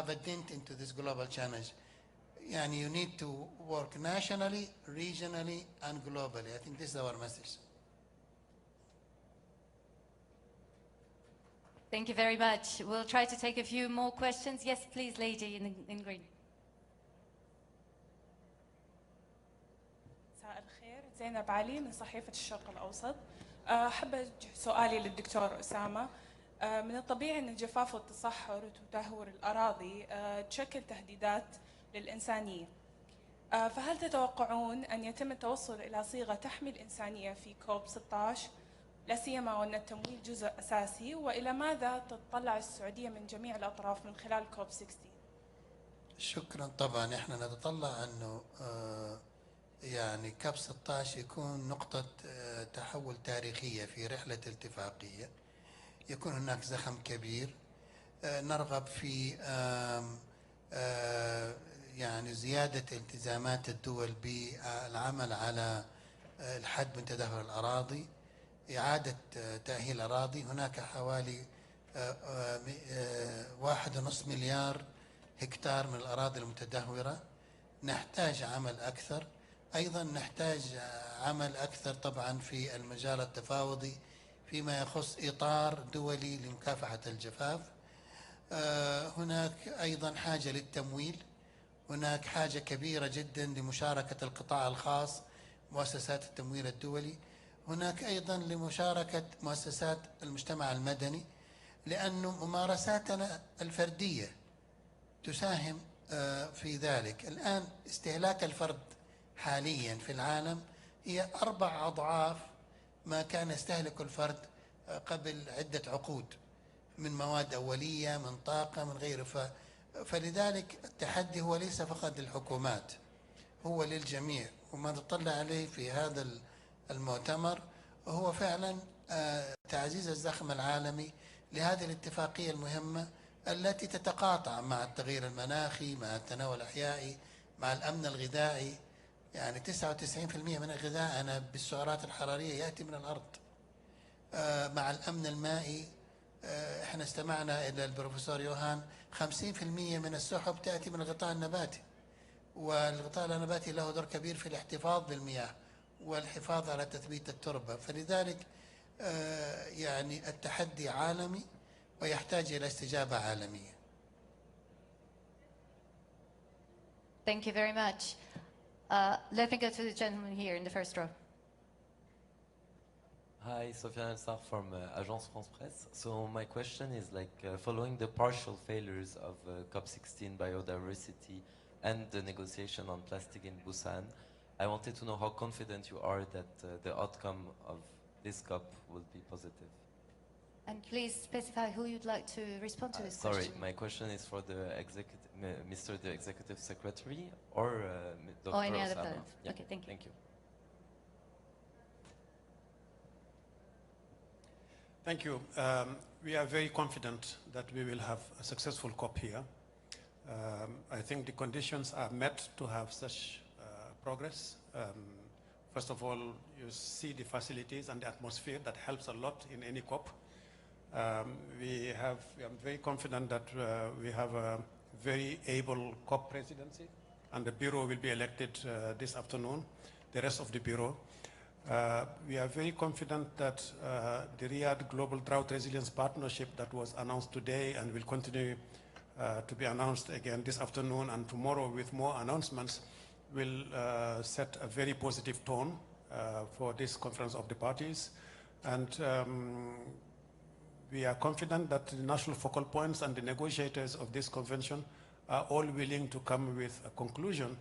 have a dent into this global challenge. And you need to work nationally, regionally, and globally. I think this is our message. Thank you very much. We'll try to take a few more questions. Yes, please, lady in green. مساء الخير، زينب علي من صحيفة الشرق الأوسط. أحب أوجه سؤالي للدكتور أسامة. من الطبيعي أن الجفاف والتصحر وتدهور الأراضي تشكل تهديدات للإنسانية. فهل تتوقعون أن يتم التوصل إلى صيغة تحمي الإنسانية في كوب 16 لا سيما وأن التمويل جزء أساسي، وإلى ماذا تتطلع السعودية من جميع الأطراف من خلال كوب 16؟ شكرا. طبعا احنا نتطلع انه يعني كاب 16 يكون نقطة تحول تاريخية في رحلة الاتفاقية، يكون هناك زخم كبير. نرغب في يعني زيادة التزامات الدول بالعمل على الحد من تدهور الأراضي، إعادة تأهيل الأراضي. هناك حوالي 1.5 مليار هكتار من الأراضي المتدهورة. نحتاج عمل أكثر. أيضا نحتاج عمل أكثر طبعا في المجال التفاوضي فيما يخص إطار دولي لمكافحة الجفاف. هناك أيضا حاجة للتمويل. هناك حاجة كبيرة جدا لمشاركة القطاع الخاص، مؤسسات التمويل الدولي. هناك أيضا لمشاركة مؤسسات المجتمع المدني، لأن ممارساتنا الفردية تساهم في ذلك. الآن استهلاك الفرد حاليا في العالم هي 4 أضعاف ما كان يستهلك الفرد قبل عدة عقود من مواد أولية، من طاقة، من غيره. فلذلك التحدي هو ليس فقط للحكومات، هو للجميع. وما نطلع عليه في هذا المؤتمر هو فعلا تعزيز الزخم العالمي لهذه الاتفاقية المهمة التي تتقاطع مع التغيير المناخي، مع التنوع الأحيائي، مع الأمن الغذائي. يعني 99% من غذائنا بالسعرات الحرارية يأتي من الأرض. مع الأمن المائي، احنا استمعنا إلى البروفيسور يوهان، 50% من السحب تأتي من الغطاء النباتي، والغطاء النباتي له دور كبير في الاحتفاظ بالمياه والحفاظ على تثبيت التربة. فلذلك يعني التحدي عالمي ويحتاج إلى استجابة عالمية. Thank you very much. Let me go to the gentleman here in the first row. Hi, Sofiane El-Sarr from Agence France Presse. So my question is following the partial failures of COP16 biodiversity and the negotiation on plastic in Busan, I wanted to know how confident you are that the outcome of this COP will be positive. And please specify who you'd like to respond to this question. Sorry, my question is for the the Executive Secretary or Dr. Or any other Osama. person. Yeah. Okay, thank you. Thank you. Thank you. We are very confident that we will have a successful COP here. I think the conditions are met to have such progress. First of all, you see the facilities and the atmosphere that helps a lot in any COP. I'm very confident that we have a very able COP presidency, and the Bureau will be elected this afternoon, the rest of the Bureau. We are very confident that the Riyadh Global Drought Resilience Partnership that was announced today and will continue to be announced again this afternoon and tomorrow with more announcements will set a very positive tone for this conference of the parties. And we are confident that the national focal points and the negotiators of this convention are all willing to come with a conclusion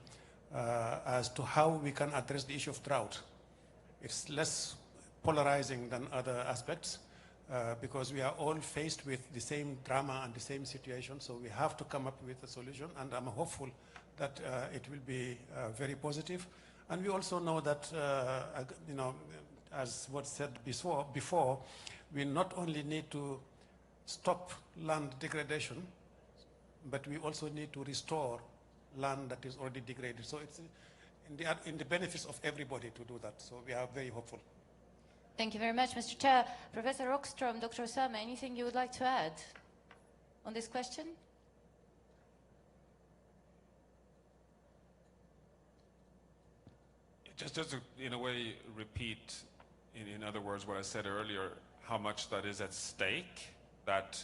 as to how we can address the issue of drought. It's less polarizing than other aspects because we are all faced with the same drama and the same situation, so we have to come up with a solution, and I'm hopeful that it will be very positive. And we also know that, you know, as was said before, we not only need to stop land degradation, but we also need to restore land that is already degraded. So it's in the benefits of everybody to do that. So we are very hopeful. Thank you very much, Mr. Chair. Professor Rockstrom, Dr. Osama, anything you would like to add on this question? Just to, in a way, repeat, in other words, what I said earlier, how much that is at stake, that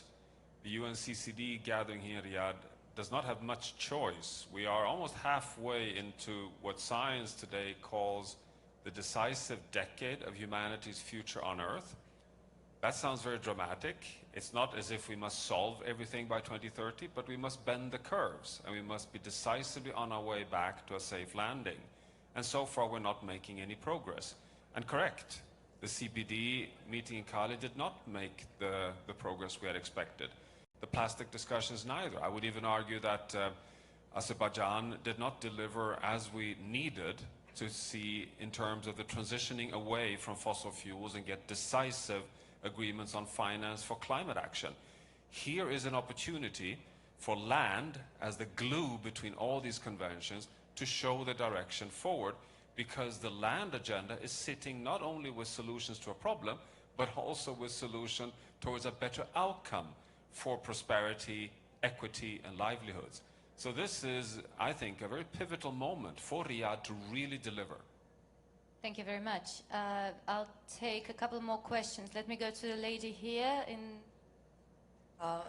the UNCCD gathering here in Riyadh does not have much choice. We are almost halfway into what science today calls the decisive decade of humanity's future on Earth. That sounds very dramatic. It's not as if we must solve everything by 2030, but we must bend the curves, and we must be decisively on our way back to a safe landing. And so far, we're not making any progress. And correct, the CPD meeting in Cali did not make the progress we had expected. The plastic discussions neither. I would even argue that Azerbaijan did not deliver as we needed to see in terms of the transitioning away from fossil fuels and get decisive agreements on finance for climate action. Here is an opportunity for land as the glue between all these conventions to show the direction forward, because the land agenda is sitting not only with solutions to a problem, but also with solutions towards a better outcome for prosperity, equity, and livelihoods. So this is, I think, a very pivotal moment for Riyadh to really deliver. Thank you very much. I'll take a couple more questions. Let me go to the lady here in...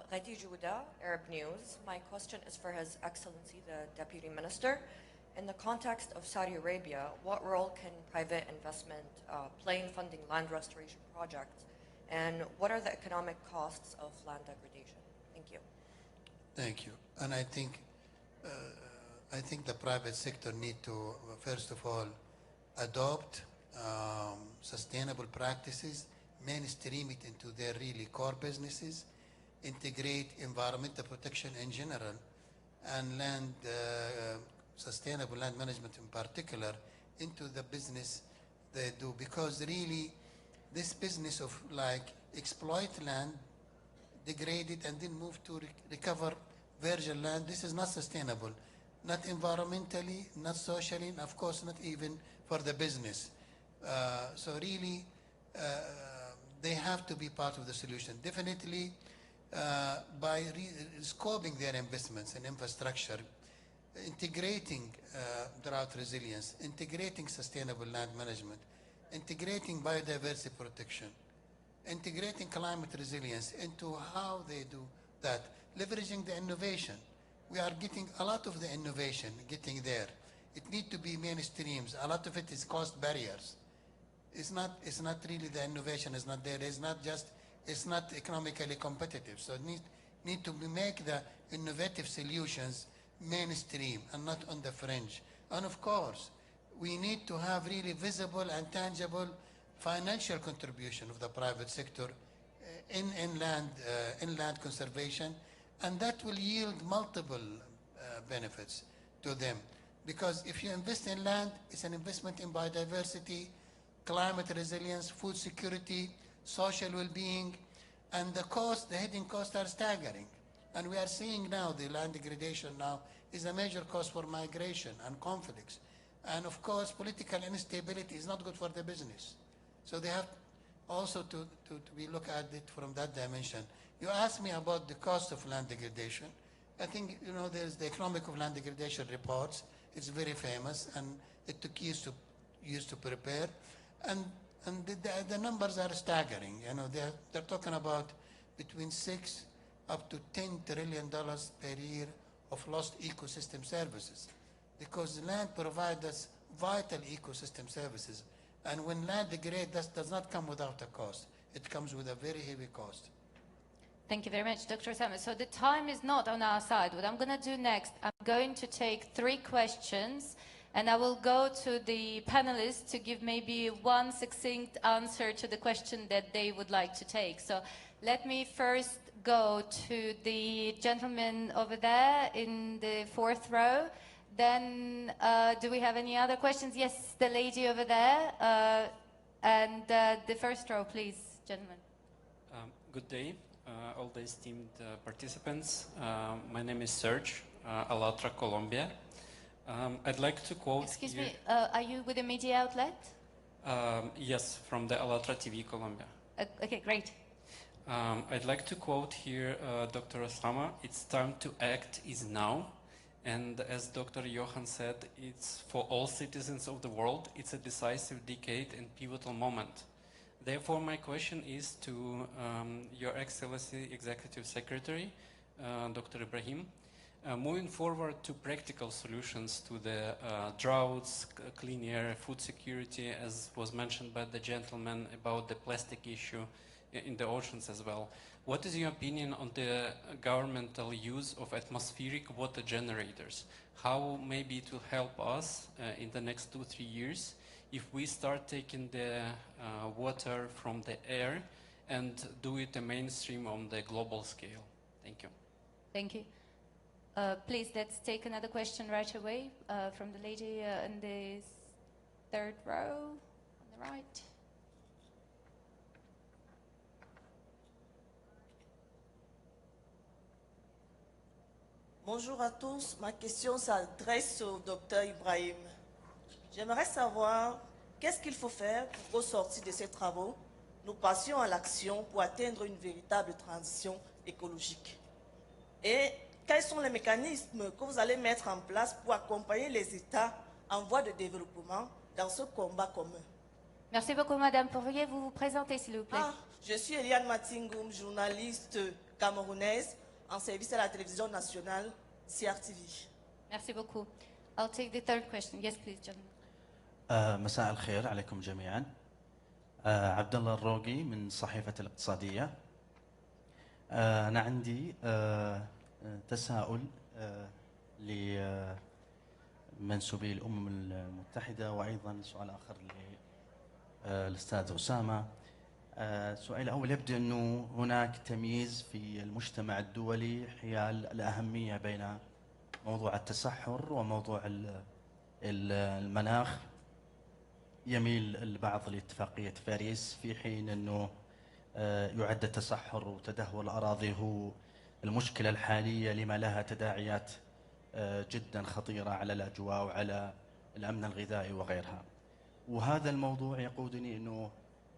Ghadi Jouda, Arab News. My question is for His Excellency, the Deputy Minister. In the context of Saudi Arabia, what role can private investment play in funding land restoration projects? And what are the economic costs of land degradation? Thank you. Thank you. And I think the private sector need to, first of all, adopt sustainable practices, mainstream it into their really core businesses, integrate environmental protection in general, and land sustainable land management in particular into the business they do. Because really, this business of like exploit land, degrade it, and then move to recover virgin land, this is not sustainable. Not environmentally, not socially, and of course not even for the business. So really, they have to be part of the solution. Definitely, by scoping their investments in infrastructure, integrating drought resilience, integrating sustainable land management, integrating biodiversity protection, integrating climate resilience into how they do that, leveraging the innovation. We are getting a lot of the innovation getting there. It needs to be mainstreams. A lot of it is cost barriers. It's not really the innovation is not there. It's not economically competitive. So it need to make the innovative solutions mainstream and not on the fringe. And of course, we need to have really visible and tangible financial contribution of the private sector in land conservation, and that will yield multiple benefits to them. Because if you invest in land, it's an investment in biodiversity, climate resilience, food security, social well-being, and the hidden costs are staggering. And we are seeing now the land degradation now is a major cause for migration and conflicts. And of course, political instability is not good for the business. So they have also to be look at it from that dimension. You asked me about the cost of land degradation. I think, there's the Economic of Land Degradation reports. It's very famous, and it took years to prepare. And the numbers are staggering. They're talking about between $6 up to $10 trillion per year of lost ecosystem services, because land provides us vital ecosystem services. And when land degrades, that does not come without a cost. It comes with a very heavy cost. Thank you very much, Dr. Osama. So the time is not on our side. What I'm going to do next, I'm going to take 3 questions, and I will go to the panelists to give maybe one succinct answer to the question that they would like to take. So let me first go to the gentleman over there in the 4th row. Then, do we have any other questions? Yes, the lady over there. And the 1st row, please, gentlemen. Good day, all the esteemed participants. My name is Serge, Alatra, Colombia. I'd like to quote... Excuse me, are you with a media outlet? Yes, from the Alatra TV, Colombia. Okay, great. I'd like to quote here Dr. Osama, "It's time to act is now." And as Dr. Johan said, it's for all citizens of the world, it's a decisive decade and pivotal moment. Therefore, my question is to Your Excellency Executive Secretary, Dr. Ibrahim. Moving forward to practical solutions to the droughts, clean air, food security, as was mentioned by the gentleman about the plastic issue in the oceans as well. What is your opinion on the governmental use of atmospheric water generators? How maybe it will help us in the next 2-3 years if we start taking the water from the air and do it a mainstream on the global scale? Thank you. Thank you. Please, let's take another question right away from the lady in the third row on the right. Bonjour à tous. Ma question s'adresse au docteur Ibrahim. J'aimerais savoir qu'est-ce qu'il faut faire pour, au sortir de ces travaux, nous passions à l'action pour atteindre une véritable transition écologique. Et quels sont les mécanismes que vous allez mettre en place pour accompagner les États en voie de développement dans ce combat commun? Merci beaucoup, madame. Pourriez-vous vous présenter, s'il vous plaît? Je suis Eliane Matingoum, journaliste camerounaise en service à la télévision nationale, CRTV. Merci beaucoup. I'll take the third question. Yes, please, gentlemen. مساء الخير عليكم جميعا. عبد الله الروقي من صحيفة الاقتصادية. أنا عندي تساؤل لمنسوبي الأمم المتحدة وأيضا سؤال آخر للأستاذ أسامة. السؤال الأول يبدو أنه هناك تمييز في المجتمع الدولي حيال الأهمية بين موضوع التصحر وموضوع المناخ. يميل البعض لاتفاقية باريس في حين أنه يعد التصحر وتدهور الأراضي هو المشكلة الحالية لما لها تداعيات جدا خطيرة على الأجواء وعلى الأمن الغذائي وغيرها. وهذا الموضوع يقودني أنه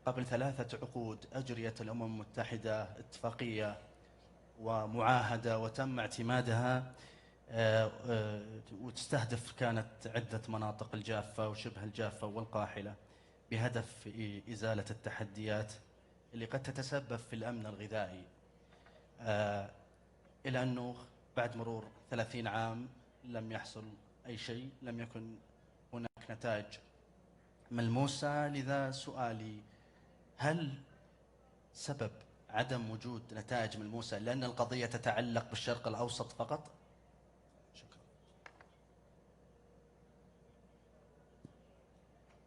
قبل 3 عقود أجريت الأمم المتحدة اتفاقية ومعاهدة وتم اعتمادها وتستهدف كانت عدة مناطق الجافة وشبه الجافة والقاحلة بهدف إزالة التحديات اللي قد تتسبب في الأمن الغذائي. إلى أنه بعد مرور 30 عام لم يحصل أي شيء، لم يكن هناك نتائج ملموسة. لذا سؤالي، هل سبب عدم وجود نتائج ملموسة لأن القضية تتعلق بالشرق الأوسط فقط؟ شكرا.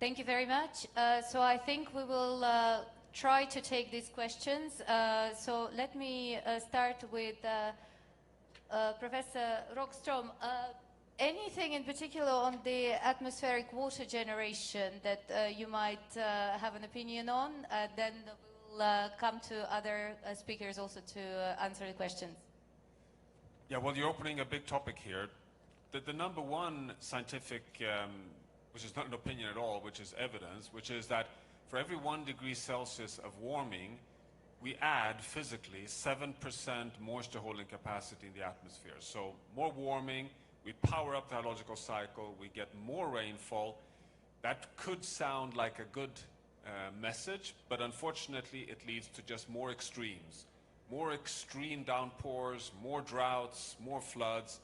Thank you very much. So I think we will try to take these questions. So let me start with Professor Rockström. Anything in particular on the atmospheric water generation that you might have an opinion on? Then we'll come to other speakers also to answer the questions. Yeah, well, you're opening a big topic here. The number one scientific, which is not an opinion at all, which is evidence, which is that for every 1 degree Celsius of warming, we add physically 7% moisture holding capacity in the atmosphere. So more warming, we power up the hydrological cycle, we get more rainfall. That could sound like a good message, but unfortunately it leads to just more extremes. More extreme downpours, more droughts, more floods.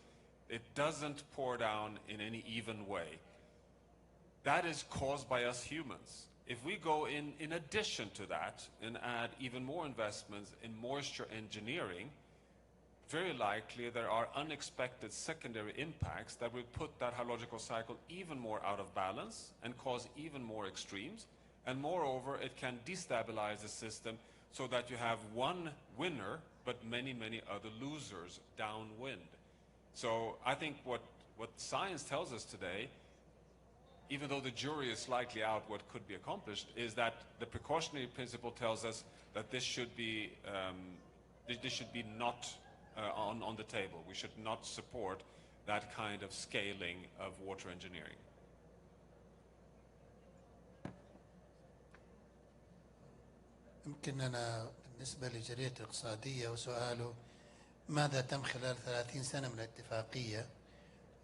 It doesn't pour down in any even way. That is caused by us humans. If we go in addition to that and add even more investments in moisture engineering, very likely there are unexpected secondary impacts that will put that hydrological cycle even more out of balance and cause even more extremes. And moreover, it can destabilize the system so that you have one winner but many, many other losers downwind. So I think what science tells us today, even though the jury is slightly out what could be accomplished, is that the precautionary principle tells us that this should be not on the table. We should not support that kind of scaling of water engineering. يمكن أنا بالنسبة لجريدة الاقتصادية وسؤاله ماذا تم خلال 30 سنة من الاتفاقية،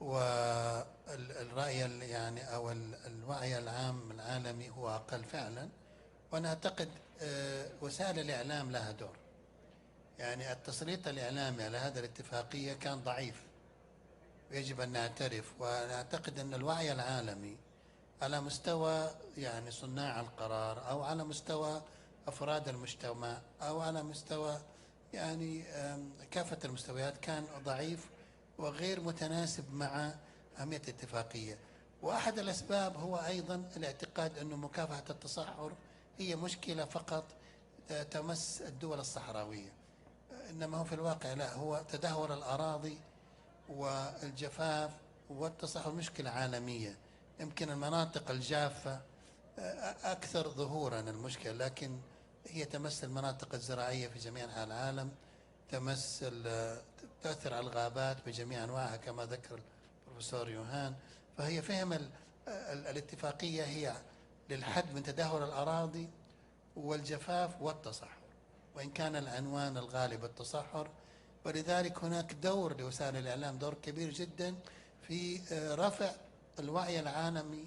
والرأي يعني أو الوعي العام العالمي هو أقل فعلا. وأنا أعتقد وسائل الإعلام لها دور. يعني التسليط الإعلامي على هذه الاتفاقية كان ضعيف، ويجب أن نعترف. وأنا أعتقد أن الوعي العالمي على مستوى يعني صناع القرار، أو على مستوى أفراد المجتمع، أو على مستوى يعني كافة المستويات، كان ضعيف وغير متناسب مع أهمية الاتفاقية. وأحد الأسباب هو أيضا الاعتقاد أن مكافحة التصحر هي مشكلة فقط تمس الدول الصحراوية، إنما هو في الواقع لا، هو تدهور الأراضي والجفاف والتصحر مشكلة عالمية. يمكن المناطق الجافة أكثر ظهورا المشكلة، لكن هي تمس المناطق الزراعية في جميع أنحاء العالم، تؤثر على الغابات بجميع أنواعها كما ذكر البروفيسور يوهان. فهي فهم الاتفاقية هي للحد من تدهور الأراضي والجفاف والتصحر، وإن كان العنوان الغالب التصحر. ولذلك هناك دور لوسائل الإعلام، دور كبير جدا في رفع الوعي العالمي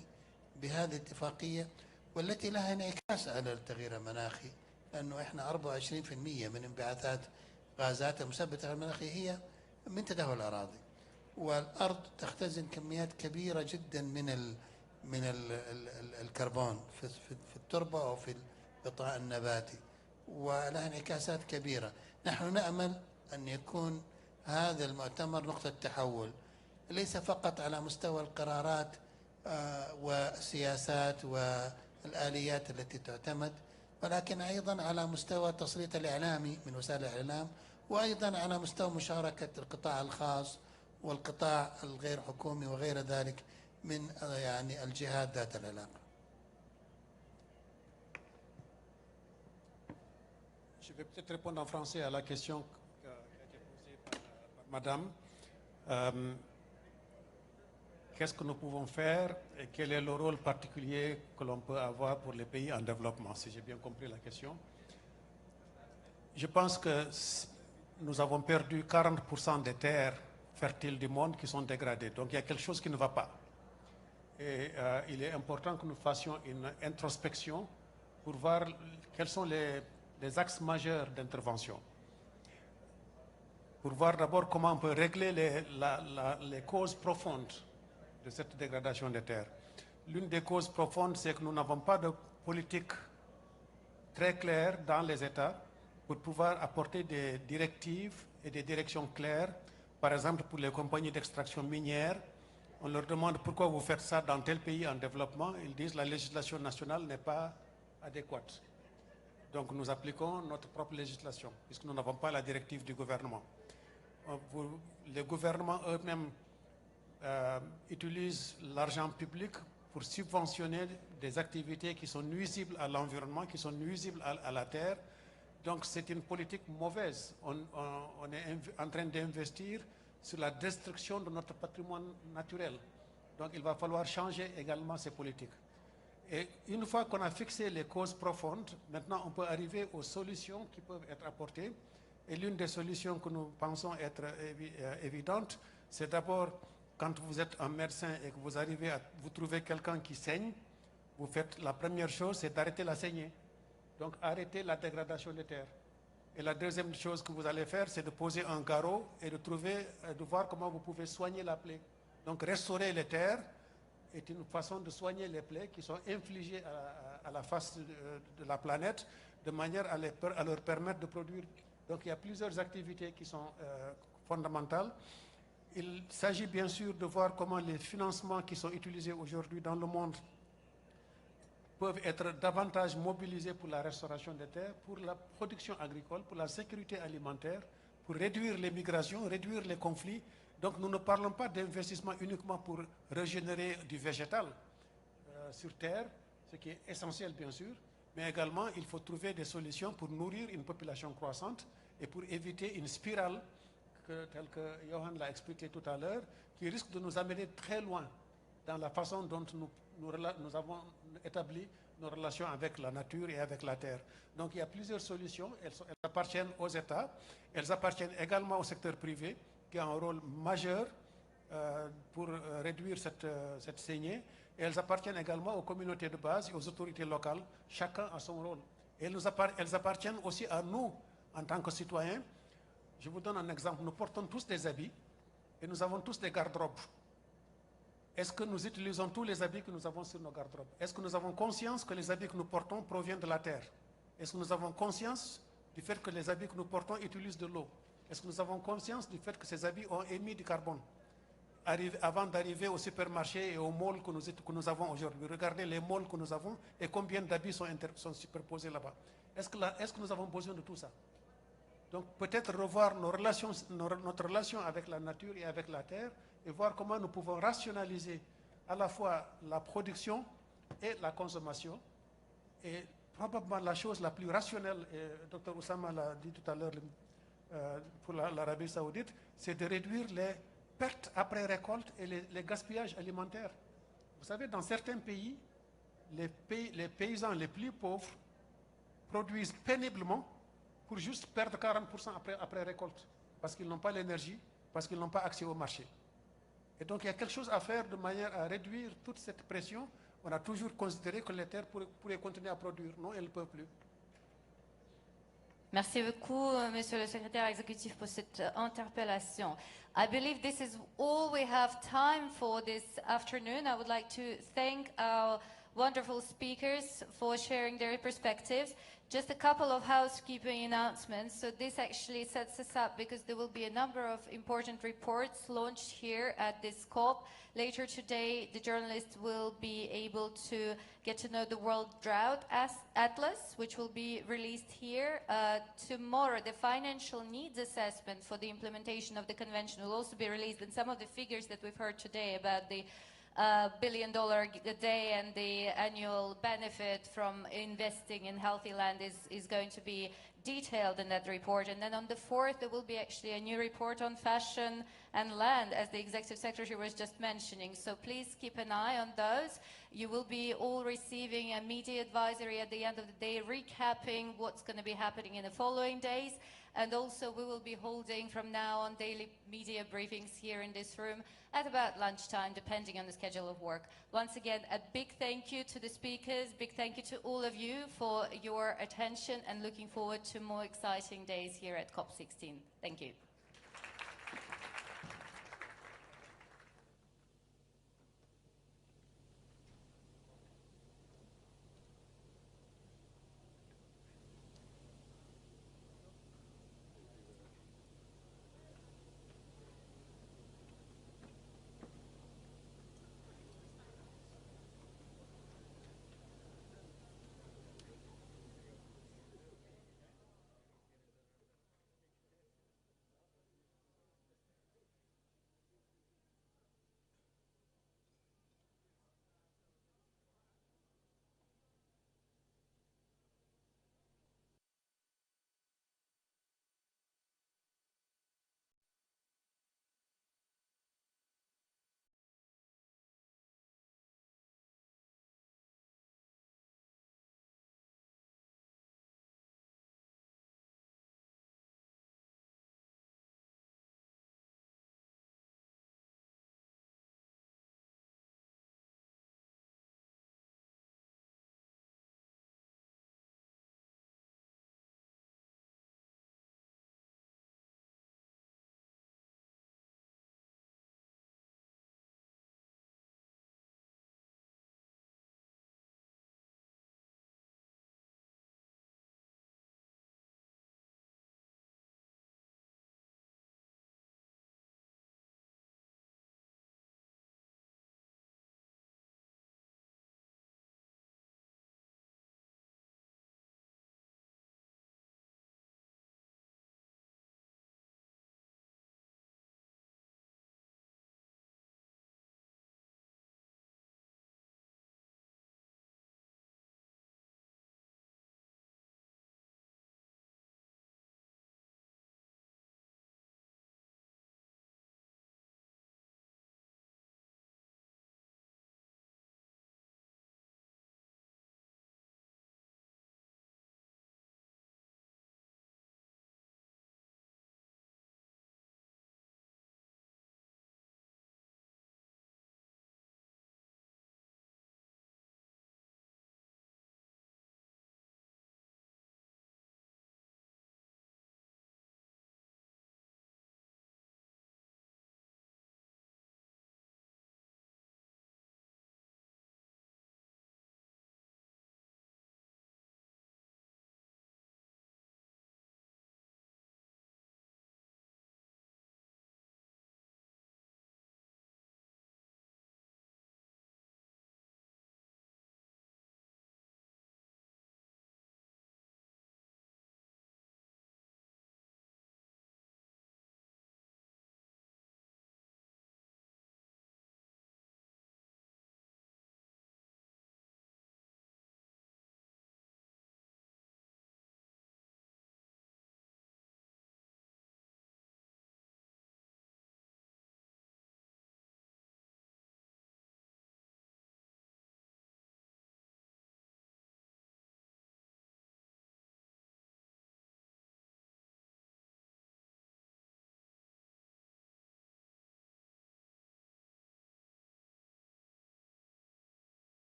بهذه الاتفاقية، والتي لها انعكاس على التغيير المناخي، لأنه إحنا 24% من انبعاثات غازات المسببة المناخي هي من تدهور الأراضي، والأرض تختزن كميات كبيرة جدا من الكربون في التربة أو في الغطاء النباتي، ولها انعكاسات كبيرة. نحن نأمل أن يكون هذا المؤتمر نقطة تحول، ليس فقط على مستوى القرارات والسياسات والآليات التي تعتمد، ولكن أيضا على مستوى التسليط الإعلامي من وسائل الإعلام، وأيضا على مستوى مشاركة القطاع الخاص والقطاع الغير حكومي وغير ذلك من يعني الجهات ذات العلاقة. Je vais peut-être répondre en français à la question qui a été posée par Madame. Qu'est-ce que nous pouvons faire et quel est le rôle particulier que l'on peut avoir pour les pays en développement, si j'ai bien compris la question. Je pense que nous avons perdu 40% des terres fertiles du monde qui sont dégradées. Donc il y a quelque chose qui ne va pas. Et il est important que nous fassions une introspection pour voir quels sont les axes majeurs d'intervention. Pour voir d'abord comment on peut régler les causes profondes de cette dégradation des terres. L'une des causes profondes, c'est que nous n'avons pas de politique très claire dans les États pour pouvoir apporter des directives et des directions claires. Par exemple, pour les compagnies d'extraction minière, on leur demande pourquoi vous faites ça dans tel pays en développement. Ils disent que la législation nationale n'est pas adéquate. Donc nous appliquons notre propre législation, puisque nous n'avons pas la directive du gouvernement. Les gouvernements eux-mêmes utilisent l'argent public pour subventionner des activités qui sont nuisibles à l'environnement, qui sont nuisibles à la terre. Donc c'est une politique mauvaise. On est en train d'investir sur la destruction de notre patrimoine naturel. Donc il va falloir changer également ces politiques. Et une fois qu'on a fixé les causes profondes, maintenant on peut arriver aux solutions qui peuvent être apportées. Et l'une des solutions que nous pensons être évidente, c'est d'abord, quand vous êtes un médecin et que vous arrivez à vous trouver quelqu'un qui saigne, vous faites la première chose, c'est d'arrêter la saignée. Donc arrêter la dégradation des terres. Et la deuxième chose que vous allez faire, c'est de poser un garrot et de voir comment vous pouvez soigner la plaie. Donc restaurer les terres est une façon de soigner les plaies qui sont infligées à la face de la planète, de manière à leur permettre de produire. Donc il y a plusieurs activités qui sont fondamentales. Il s'agit bien sûr de voir comment les financements qui sont utilisés aujourd'hui dans le monde peuvent être davantage mobilisés pour la restauration des terres, pour la production agricole, pour la sécurité alimentaire, pour réduire les migrations, réduire les conflits. Donc nous ne parlons pas d'investissement uniquement pour régénérer du végétal sur terre, ce qui est essentiel bien sûr, mais également il faut trouver des solutions pour nourrir une population croissante et pour éviter une spirale, telle que Johan l'a expliqué tout à l'heure, qui risque de nous amener très loin dans la façon dont nous avons établi nos relations avec la nature et avec la terre. Donc il y a plusieurs solutions, elles appartiennent aux États, elles appartiennent également au secteur privé, qui a un rôle majeur pour réduire cette saignée. Et elles appartiennent également aux communautés de base et aux autorités locales, chacun a son rôle. Et elles appartiennent aussi à nous, en tant que citoyens. Je vous donne un exemple, nous portons tous des habits et nous avons tous des garde-robes. Est-ce que nous utilisons tous les habits que nous avons sur nos garde-robes? Est-ce que nous avons conscience que les habits que nous portons proviennent de la terre? Est-ce que nous avons conscience du fait que les habits que nous portons utilisent de l'eau? Est-ce que nous avons conscience du fait que ces habits ont émis du carbone avant d'arriver au supermarché et aux malls que nous avons aujourd'hui? Regardez les malls que nous avons et combien d'habits sont superposés là-bas. Est-ce que nous avons besoin de tout ça? Donc peut-être revoir notre relation avec la nature et avec la terre et voir comment nous pouvons rationaliser à la fois la production et la consommation. Et probablement la chose la plus rationnelle, et Dr Oussama l'a dit tout à l'heure pour l'Arabie Saoudite, c'est de réduire les pertes après récolte et les gaspillages alimentaires. Vous savez, dans certains pays, les paysans les plus pauvres produisent péniblement pour juste perdre 40% après récolte, parce qu'ils n'ont pas l'énergie, parce qu'ils n'ont pas accès au marché. Et donc il y a quelque chose à faire de manière à réduire toute cette pression. On a toujours considéré que les terres pourraient continuer à produire. Non, elles ne peuvent plus. Merci beaucoup, Monsieur le Secrétaire exécutif, pour cette interpellation. I believe this is all we have time for this afternoon. I would like to thank our wonderful speakers for sharing their perspectives. Just a couple of housekeeping announcements. So this actually sets us up because there will be a number of important reports launched here at this COP. Later today, the journalists will be able to get to know the World Drought Atlas, which will be released here. Tomorrow, the financial needs assessment for the implementation of the convention will also be released, and some of the figures that we've heard today about the $1 billion a day and the annual benefit from investing in healthy land is going to be detailed in that report. And then on the 4th, there will be actually a new report on fashion and land, as the Executive Secretary was just mentioning. So please keep an eye on those. You will be all receiving a media advisory at the end of the day, recapping what's going to be happening in the following days. And also we will be holding from now on daily media briefings here in this room at about lunchtime, depending on the schedule of work. Once again, a big thank you to the speakers, big thank you to all of you for your attention, and looking forward to more exciting days here at COP16. Thank you.